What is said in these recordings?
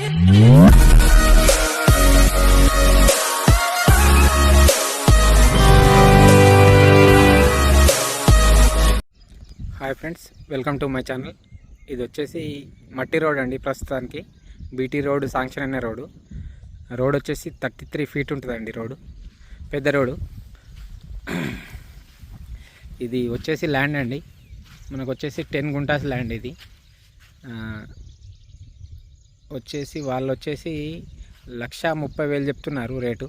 Hi friends, welcome to my channel. ఇది వచ్చేసి మట్టి రోడ్ అండి. ప్రస్తుతానికి బీటీ రోడ్ శాంక్షన్ అయిన రోడ్ వచ్చేసి 33 ఫీట్ ఉంటుందండి. రోడ్డు పెద్ద రోడ్డు. ఇది వచ్చేసి ల్యాండ్ అండి. మనకు వచ్చేసి 10 గుంటాస్ ల్యాండ్. ఇది వచ్చేసి వాళ్ళు వచ్చేసి 1,30,000 చెప్తున్నారు రేటు.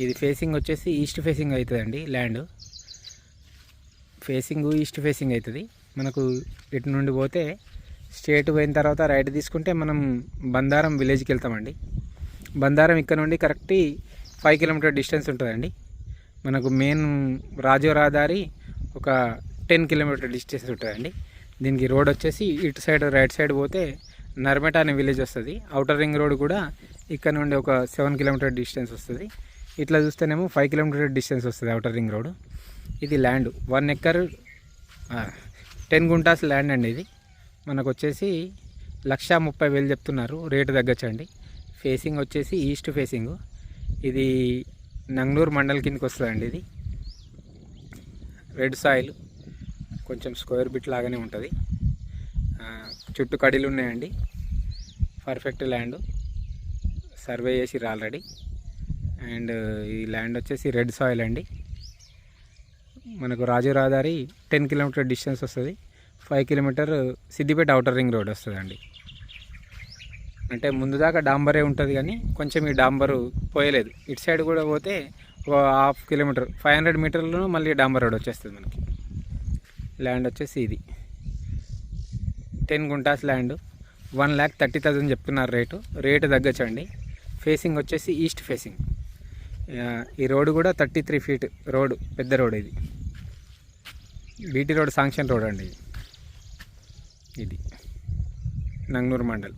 ఇది ఫేసింగ్ వచ్చేసి ఈస్ట్ ఫేసింగ్ అవుతుందండి. ల్యాండ్ ఈస్ట్ ఫేసింగ్ అవుతుంది. మనకు ఇటు నుండి పోతే స్ట్రేట్ పోయిన తర్వాత రైట్ తీసుకుంటే మనం బందారం విలేజ్కి వెళ్తామండి. బందారం ఇక్కడ నుండి కరెక్ట్ 5 కిలోమీటర్ డిస్టెన్స్ ఉంటుందండి. మనకు మెయిన్ రాజీవ్ రహదారి ఒక 10 కిలోమీటర్ డిస్టెన్స్ ఉంటుందండి. దీనికి రోడ్ వచ్చేసి ఇటు సైడ్ రైట్ సైడ్ పోతే నర్మేట అనే విలేజ్ వస్తుంది. అవుటర్ రింగ్ రోడ్ కూడా ఇక్కడ నుండి ఒక 7 కిలోమీటర్ డిస్టెన్స్ వస్తుంది. ఇట్లా చూస్తేనేమో 5 కిలోమీటర్ డిస్టెన్స్ వస్తుంది అవుటర్ రింగ్ రోడ్. ఇది ల్యాండ్ 1 ఎకర్ 10 గుంటాస్ ల్యాండ్ అండి. ఇది మనకు వచ్చేసి 1,30,000 చెప్తున్నారు. రేటు తగ్గచ్చండి. ఫేసింగ్ వచ్చేసి ఈస్ట్ ఫేసింగ్. ఇది నంగనూరు మండల్ కిందకి వస్తుందండి. ఇది రెడ్ సాయిల్, కొంచెం స్క్వేర్ బిట్ లాగానే ఉంటుంది. చుట్టూ కడీలు ఉన్నాయండి. పర్ఫెక్ట్ ల్యాండ్, సర్వే చేసిర్రు ఆల్రెడీ. అండ్ ఈ ల్యాండ్ వచ్చేసి రెడ్ సాయిల్ అండి. మనకు రాజీవ్ రహదారి 10 కిలోమీటర్ డిస్టెన్స్ వస్తుంది. 5 kilometre Siddipet outer ring road వస్తుందండి. అంటే ముందు దాకా డాంబరే ఉంటుంది, కానీ కొంచెం ఈ డాంబరు పోయలేదు. ఇటు సైడ్ కూడా పోతే ఒక 1/2 కిలోమీటర్ 500 మీటర్లను మళ్ళీ డాంబర్ రోడ్ వచ్చేస్తుంది మనకి. ల్యాండ్ వచ్చేసి ఇది 10 గుంటాస్ ల్యాండ్. 1,30,000 చెప్తున్నారు రేటు తగ్గచ్చండి. ఫేసింగ్ వచ్చేసి ఈస్ట్ ఫేసింగ్. ఈ రోడ్డు కూడా 33 ఫీట్ రోడ్, పెద్ద రోడ్. ఇది బీటీ రోడ్ శాంక్షన్ రోడ్ అండి. ఇది నంగనూరు మండల్.